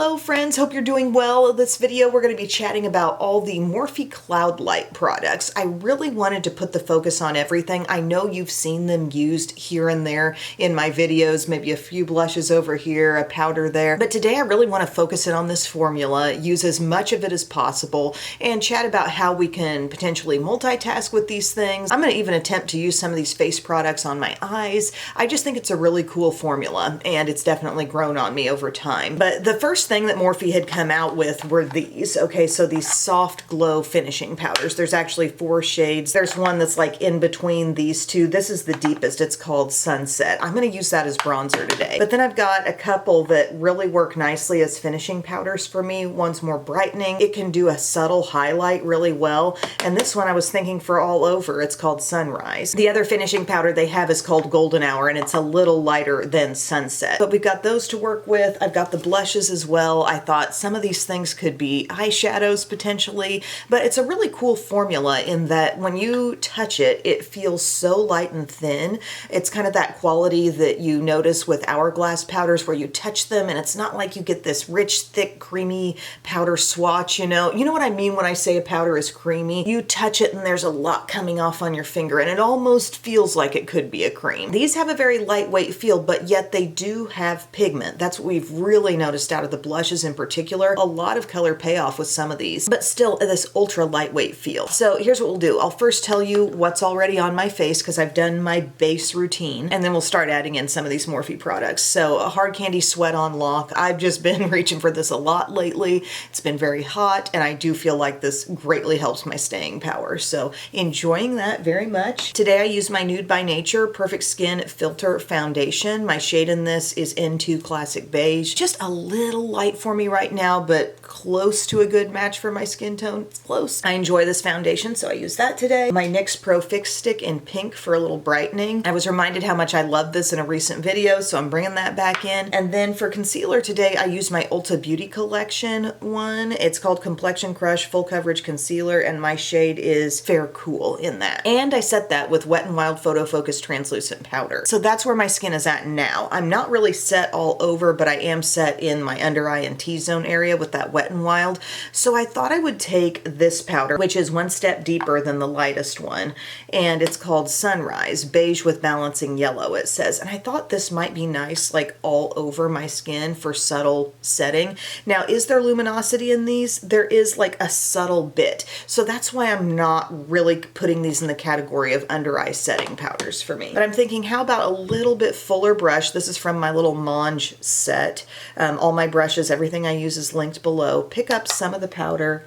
Hello friends, hope you're doing well. In this video we're going to be chatting about all the Morphe Cloudlight products. I really wanted to put the focus on everything. I know you've seen them used here and there in my videos, maybe a few blushes over here, a powder there, but today I really want to focus it on this formula, use as much of it as possible, and chat about how we can potentially multitask with these things. I'm going to even attempt to use some of these face products on my eyes. I just think it's a really cool formula, and it's definitely grown on me over time. But the first thing that Morphe had come out with were these. Okay, so these soft glow finishing powders. There's actually 4 shades. There's one that's like in between these two. This is the deepest. It's called Sunset. I'm going to use that as bronzer today. But then I've got a couple that really work nicely as finishing powders for me. One's more brightening. It can do a subtle highlight really well. And this one I was thinking for all over. It's called Sunrise. The other finishing powder they have is called Golden Hour, and it's a little lighter than Sunset. But we've got those to work with. I've got the blushes as well. I thought some of these things could be eyeshadows potentially, but it's a really cool formula in that when you touch it, it feels so light and thin. It's kind of that quality that you notice with Hourglass powders where you touch them and it's not like you get this rich, thick, creamy powder swatch, you know? You know what I mean when I say a powder is creamy? You touch it and there's a lot coming off on your finger and it almost feels like it could be a cream. These have a very lightweight feel, but yet they do have pigment. That's what we've really noticed out of the blushes in particular. A lot of color payoff with some of these, but still this ultra lightweight feel. So here's what we'll do. I'll first tell you what's already on my face because I've done my base routine, and then we'll start adding in some of these Morphe products. So a Hard Candy Sweat on Lock. I've just been reaching for this a lot lately. It's been very hot, and I do feel like this greatly helps my staying power. So enjoying that very much. Today I use my Nude by Nature Perfect Skin Filter Foundation. My shade in this is Into Classic Beige. Just a little light for me right now, but close to a good match for my skin tone. It's close. I enjoy this foundation, so I use that today. My NYX Pro Fix Stick in pink for a little brightening. I was reminded how much I love this in a recent video, so I'm bringing that back in. And then for concealer today, I use my Ulta Beauty Collection one. It's called Complexion Crush Full Coverage Concealer, and my shade is Fair Cool in that. And I set that with Wet n Wild Photo Focus Translucent Powder. So that's where my skin is at now. I'm not really set all over, but I am set in my under eye and T-zone area with that Wet n Wild. So I thought I would take this powder, which is one step deeper than the lightest one, and it's called Sunrise, Beige with Balancing Yellow, it says. And I thought this might be nice, like all over my skin for subtle setting. Now, is there luminosity in these? There is like a subtle bit. So that's why I'm not really putting these in the category of under eye setting powders for me. But I'm thinking, how about a little bit fuller brush? This is from my little Monge set. All my brushes, everything I use is linked below. Pick up some of the powder,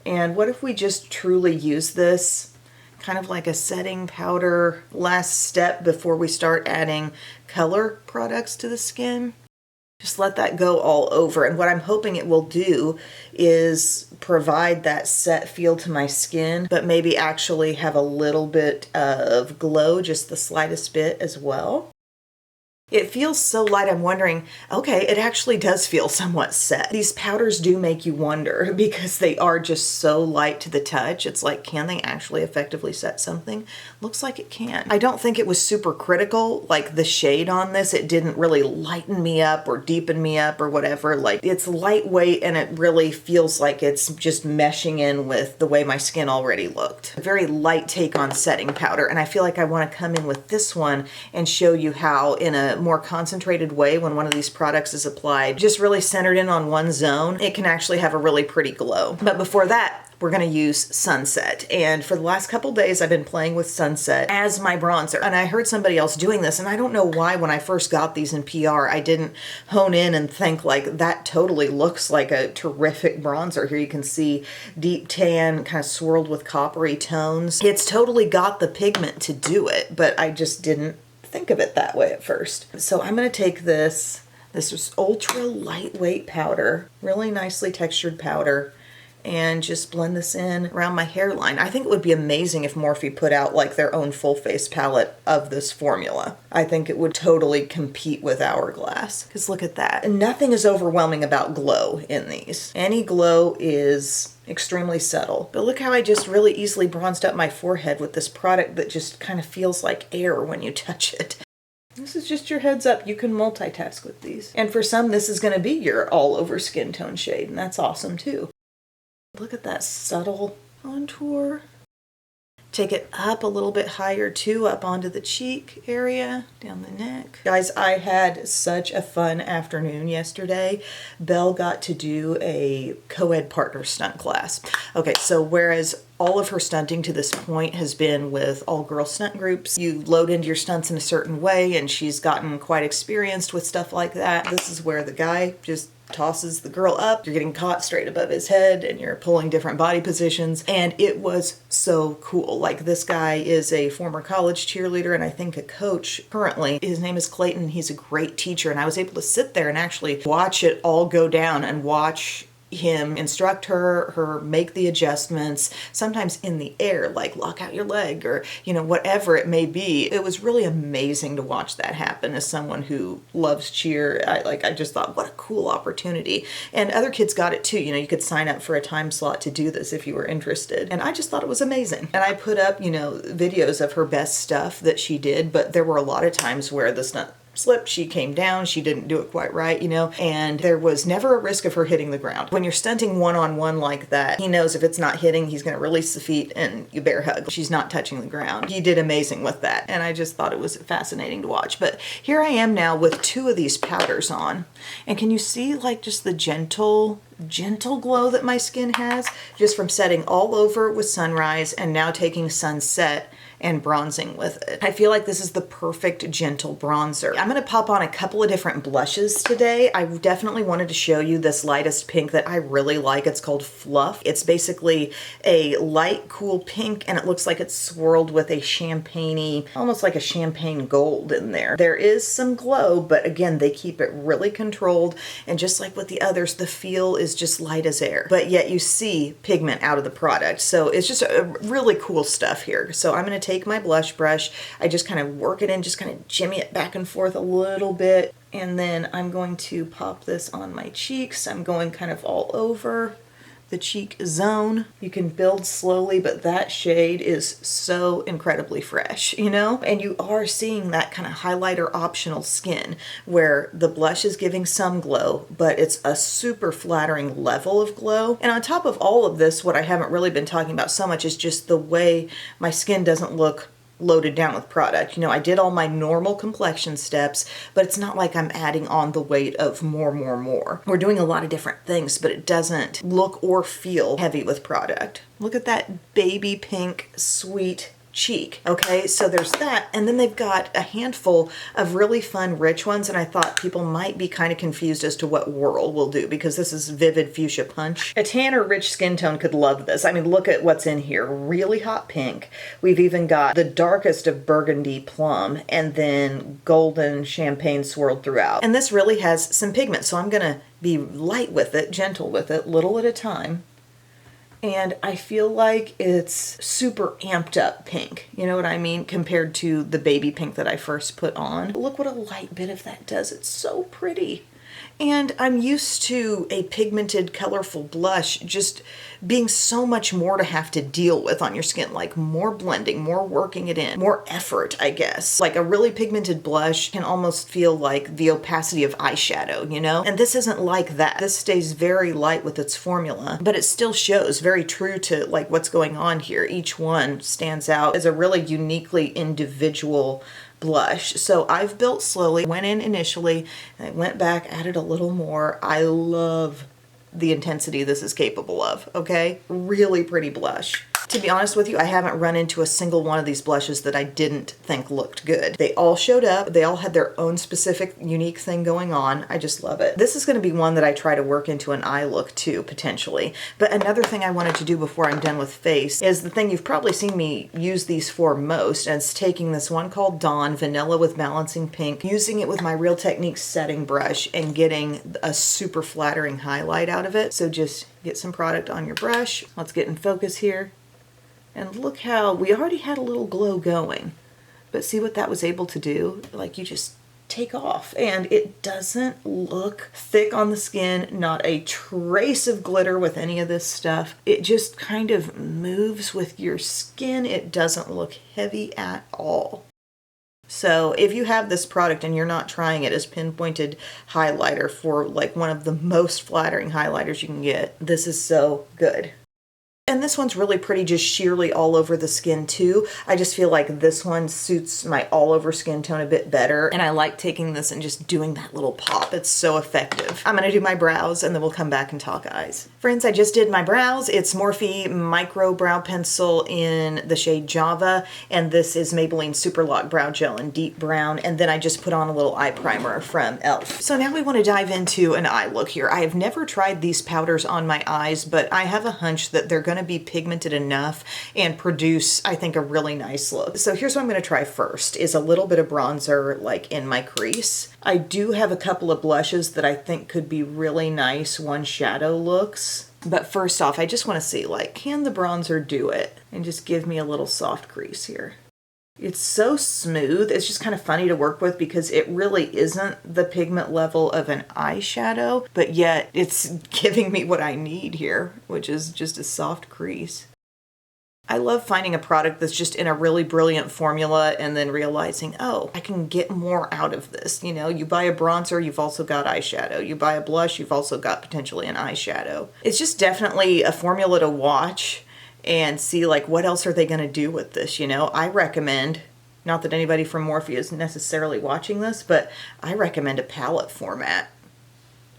and what if we just truly use this kind of like a setting powder last step before we start adding color products to the skin? Just let that go all over, and what I'm hoping it will do is provide that set feel to my skin, but maybe actually have a little bit of glow, just the slightest bit as well. It feels so light, I'm wondering, okay, it actually does feel somewhat set. These powders do make you wonder because they are just so light to the touch. It's like, can they actually effectively set something? Looks like it can. I don't think it was super critical, like the shade on this. It didn't really lighten me up or deepen me up or whatever. Like, it's lightweight and it really feels like it's just meshing in with the way my skin already looked. A very light take on setting powder, and I feel like I want to come in with this one and show you how in a more concentrated way when one of these products is applied, just really centered in on one zone, it can actually have a really pretty glow. But before that, we're going to use Sunset. And for the last couple days, I've been playing with Sunset as my bronzer. And I heard somebody else doing this, and I don't know why when I first got these in PR, I didn't hone in and think like, that totally looks like a terrific bronzer. Here you can see deep tan, kind of swirled with coppery tones. It's totally got the pigment to do it, but I just didn't think of it that way at first. So I'm going to take this is ultra lightweight powder, really nicely textured powder, and just blend this in around my hairline. I think it would be amazing if Morphe put out like their own full face palette of this formula. I think it would totally compete with Hourglass, because look at that. And nothing is overwhelming about glow in these. Any glow is extremely subtle. But look how I just really easily bronzed up my forehead with this product that just kind of feels like air when you touch it. This is just your heads up. You can multitask with these. And for some, this is going to be your all over skin tone shade, and that's awesome too. Look at that subtle contour. Take it up a little bit higher too, up onto the cheek area, down the neck. Guys, I had such a fun afternoon yesterday. Belle got to do a co-ed partner stunt class. Okay, so whereas all of her stunting to this point has been with all-girl stunt groups, you load into your stunts in a certain way, and she's gotten quite experienced with stuff like that. This is where the guy just tosses the girl up, you're getting caught straight above his head, and you're pulling different body positions, and it was so cool. Like, this guy is a former college cheerleader and I think a coach currently. His name is Clayton. He's a great teacher, and I was able to sit there and actually watch it all go down and watch him instruct her make the adjustments, sometimes in the air, like lock out your leg or, you know, whatever it may be. It was really amazing to watch that happen as someone who loves cheer. I just thought, what a cool opportunity. And other kids got it too. You know, you could sign up for a time slot to do this if you were interested. And I just thought it was amazing. And I put up, you know, videos of her best stuff that she did, but there were a lot of times where the stunt slipped, she came down, she didn't do it quite right, you know, and there was never a risk of her hitting the ground. When you're stunting one-on-one like that, he knows if it's not hitting, he's going to release the feet and you bear hug. She's not touching the ground. He did amazing with that, and I just thought it was fascinating to watch. But here I am now with 2 of these powders on, and can you see like just the gentle glow that my skin has just from setting all over with sunrise and now taking sunset and bronzing with it. I feel like this is the perfect gentle bronzer. I'm gonna pop on a couple of different blushes today. I definitely wanted to show you this lightest pink that I really like. It's called Fluff. It's basically a light, cool pink, and it looks like it's swirled with a champagne-y, almost like a champagne gold in there. There is some glow, but again, they keep it really controlled, and just like with the others, the feel is just light as air, but yet you see pigment out of the product. So it's just a really cool stuff here. So I'm gonna take my blush brush, I just kind of work it in, just kind of jimmy it back and forth a little bit, and then I'm going to pop this on my cheeks. I'm going kind of all over the cheek zone. You can build slowly, but that shade is so incredibly fresh, you know? And you are seeing that kind of highlighter optional skin where the blush is giving some glow, but it's a super flattering level of glow. And on top of all of this, what I haven't really been talking about so much is just the way my skin doesn't look loaded down with product. You know, I did all my normal complexion steps, but it's not like I'm adding on the weight of more. We're doing a lot of different things, but it doesn't look or feel heavy with product. Look at that baby pink, sweet cheek. Okay, so there's that, and then they've got a handful of really fun rich ones, and I thought people might be kind of confused as to what Whirl will do because this is Vivid Fuchsia Punch. A tan or rich skin tone could love this. I mean, look at what's in here. Really hot pink. We've even got the darkest of burgundy plum, and then golden champagne swirled throughout. And this really has some pigment, so I'm gonna be light with it, gentle with it, little at a time. And I feel like it's super amped up pink, you know what I mean, compared to the baby pink that I first put on. Look what a light bit of that does. It's so pretty. And I'm used to a pigmented, colorful blush just being so much more to have to deal with on your skin, like more blending, more working it in, more effort, I guess. Like a really pigmented blush can almost feel like the opacity of eyeshadow, you know? And this isn't like that. This stays very light with its formula, but it still shows very true to like what's going on here. Each one stands out as a really uniquely individual blush. So I've built slowly, went in initially, and I went back, added a little more. I love the intensity this is capable of, okay? Really pretty blush. To be honest with you, I haven't run into a single one of these blushes that I didn't think looked good. They all showed up. They all had their own specific, unique thing going on. I just love it. This is going to be one that I try to work into an eye look too, potentially. But another thing I wanted to do before I'm done with face is the thing you've probably seen me use these for most, and it's taking this one called Dawn Vanilla with Balancing Pink, using it with my Real Techniques setting brush and getting a super flattering highlight out of it. So just get some product on your brush. Let's get in focus here. And look how we already had a little glow going, but see what that was able to do? Like you just take off and it doesn't look thick on the skin, not a trace of glitter with any of this stuff. It just kind of moves with your skin. It doesn't look heavy at all. So if you have this product and you're not trying it as pinpointed highlighter for like one of the most flattering highlighters you can get, this is so good. And this one's really pretty, just sheerly all over the skin too. I just feel like this one suits my all over skin tone a bit better. And I like taking this and just doing that little pop. It's so effective. I'm gonna do my brows and then we'll come back and talk eyes. Friends, I just did my brows. It's Morphe Micro Brow Pencil in the shade Java. And this is Maybelline Super Lock Brow Gel in deep brown. And then I just put on a little eye primer from e.l.f. So now we wanna dive into an eye look here. I have never tried these powders on my eyes, but I have a hunch that they're gonna be pigmented enough and produce, I think, a really nice look. So here's what I'm going to try first, is a little bit of bronzer like in my crease. I do have a couple of blushes that I think could be really nice one shadow looks. But first off, I just want to see, like, can the bronzer do it? And just give me a little soft crease here. It's so smooth. It's just kind of funny to work with because it really isn't the pigment level of an eyeshadow, but yet it's giving me what I need here, which is just a soft crease. I love finding a product that's just in a really brilliant formula and then realizing, oh, I can get more out of this. You know, you buy a bronzer, you've also got eyeshadow. You buy a blush, you've also got potentially an eyeshadow. It's just definitely a formula to watch and see, like, what else are they going to do with this, you know? I recommend, not that anybody from Morphe is necessarily watching this, but I recommend a palette format.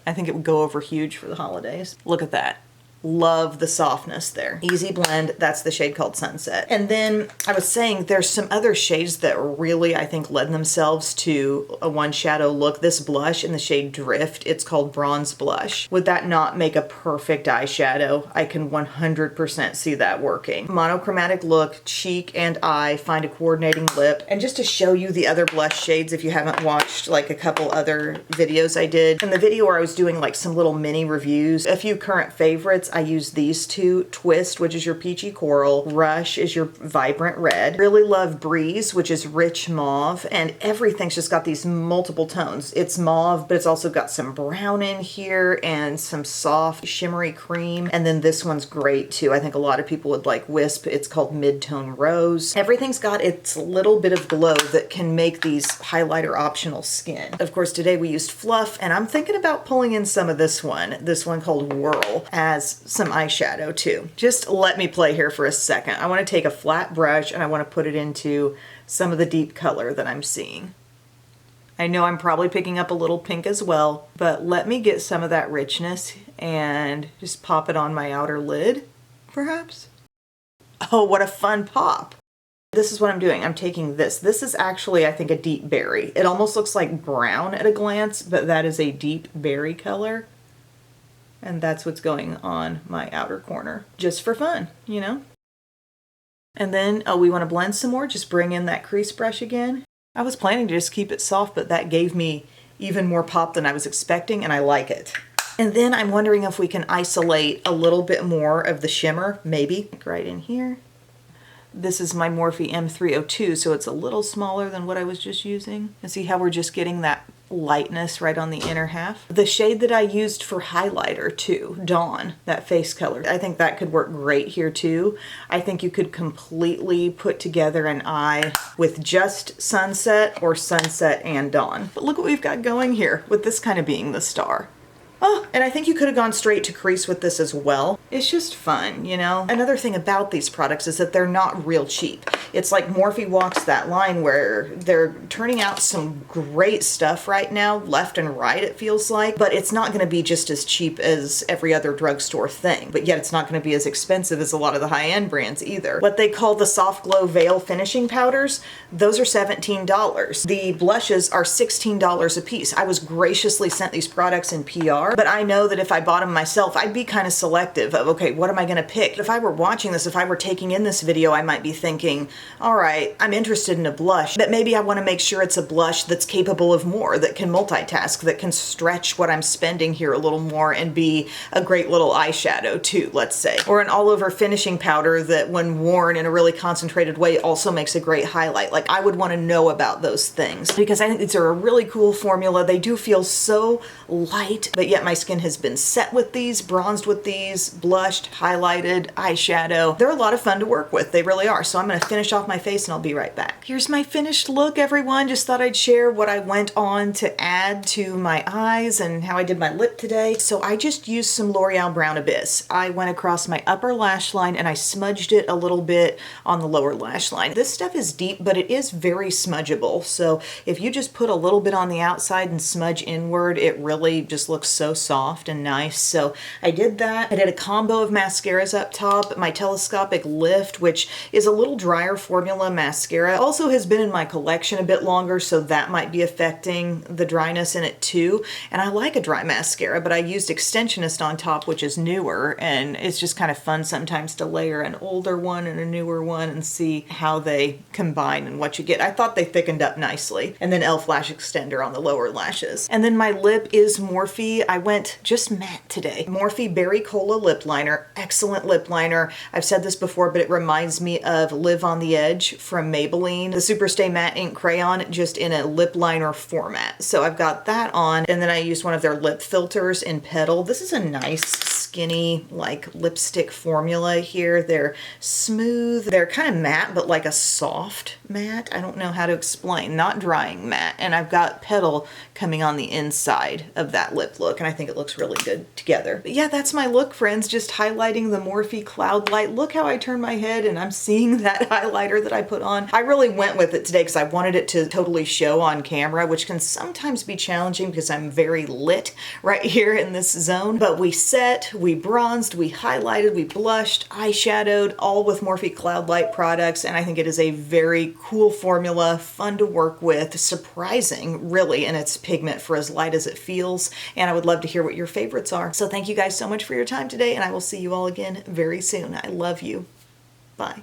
I think it would go over huge for the holidays. Look at that. Love the softness there. Easy blend, that's the shade called Sunset. And then I was saying there's some other shades that really, I think, lend themselves to a one shadow look. This blush in the shade Drift, it's called Bronze Blush. Would that not make a perfect eyeshadow? I can 100% see that working. Monochromatic look, cheek and eye, find a coordinating lip. And just to show you the other blush shades, if you haven't watched like a couple other videos I did, in the video where I was doing like some little mini reviews, a few current favorites, I use these two. Twist, which is your peachy coral. Rush is your vibrant red. Really love Breeze, which is rich mauve. And everything's just got these multiple tones. It's mauve, but it's also got some brown in here and some soft shimmery cream. And then this one's great too. I think a lot of people would like Wisp. It's called Mid-Tone Rose. Everything's got its little bit of glow that can make these highlighter optional skin. Of course, today we used Fluff, and I'm thinking about pulling in some of this one called Whirl, as some eyeshadow too. Just let me play here for a second. I want to take a flat brush and I want to put it into some of the deep color that I'm seeing. I know I'm probably picking up a little pink as well, but let me get some of that richness and just pop it on my outer lid, perhaps. Oh, what a fun pop. This is what I'm doing. I'm taking this. This is actually, I think, a deep berry. It almost looks like brown at a glance, but that is a deep berry color. And that's what's going on my outer corner, just for fun, you know? And then, oh, we want to blend some more, just bring in that crease brush again. I was planning to just keep it soft, but that gave me even more pop than I was expecting, and I like it. And then I'm wondering if we can isolate a little bit more of the shimmer, maybe, right in here. This is my Morphe M302, so it's a little smaller than what I was just using. And see how we're just getting that lightness right on the inner half. The shade that I used for highlighter too, Dawn, that face color, I think that could work great here too. I think you could completely put together an eye with just Sunset or Sunset and Dawn. But look what we've got going here with this kind of being the star. Oh, and I think you could have gone straight to crease with this as well. It's just fun, you know? Another thing about these products is that they're not real cheap. It's like Morphe walks that line where they're turning out some great stuff right now, left and right it feels like, but it's not gonna be just as cheap as every other drugstore thing, but yet it's not gonna be as expensive as a lot of the high-end brands either. What they call the Soft Glow Veil Finishing Powders, those are $17. The blushes are $16 a piece. I was graciously sent these products in PR, but I know that if I bought them myself, I'd be kind of selective of, okay, what am I gonna pick? If I were watching this, if I were taking in this video, I might be thinking, all right, I'm interested in a blush, but maybe I wanna make sure it's a blush that's capable of more, that can multitask, that can stretch what I'm spending here a little more and be a great little eyeshadow too, let's say. Or an all-over finishing powder that when worn in a really concentrated way also makes a great highlight. Like, I would wanna know about those things because I think these are a really cool formula. They do feel so light, but yet my skin has been set with these, bronzed with these, blushed, highlighted, eyeshadow. They're a lot of fun to work with. They really are. So I'm going to finish off my face and I'll be right back. Here's my finished look, everyone. Just thought I'd share what I went on to add to my eyes and how I did my lip today. So I just used some L'Oreal Brown Abyss. I went across my upper lash line and I smudged it a little bit on the lower lash line. This stuff is deep, but it is very smudgeable. So if you just put a little bit on the outside and smudge inward, it really just looks so soft and nice. So I did that. I did a combo of mascaras up top. My Telescopic Lift, which is a little drier formula mascara, also has been in my collection a bit longer, so that might be affecting the dryness in it too. And I like a dry mascara, but I used Extensionist on top, which is newer, and it's just kind of fun sometimes to layer an older one and a newer one and see how they combine and what you get. I thought they thickened up nicely. And then e.l.f. Lash Extender on the lower lashes. And then my lip is Morphe. I went just matte today. Morphe Berry Cola lip liner. Excellent lip liner. I've said this before, but it reminds me of Live on the Edge from Maybelline. The Superstay Matte Ink Crayon, just in a lip liner format. So I've got that on, and then I used one of their lip filters in Petal. This is a nice skinny like lipstick formula here. They're smooth. They're kind of matte, but like a soft matte. I don't know how to explain. Not drying matte. And I've got Petal coming on the inside of that lip look, and I think it looks really good together. But yeah, that's my look, friends. Just highlighting the Morphe Cloudlight. Look how I turn my head and I'm seeing that highlighter that I put on. I really went with it today because I wanted it to totally show on camera, which can sometimes be challenging because I'm very lit right here in this zone. But we set, we bronzed, we highlighted, we blushed, eyeshadowed, all with Morphe Cloudlight products, and I think it is a very cool formula, fun to work with, surprising really in its pigment for as light as it feels, and I would love to hear what your favorites are. So thank you guys so much for your time today, and I will see you all again very soon. I love you. Bye.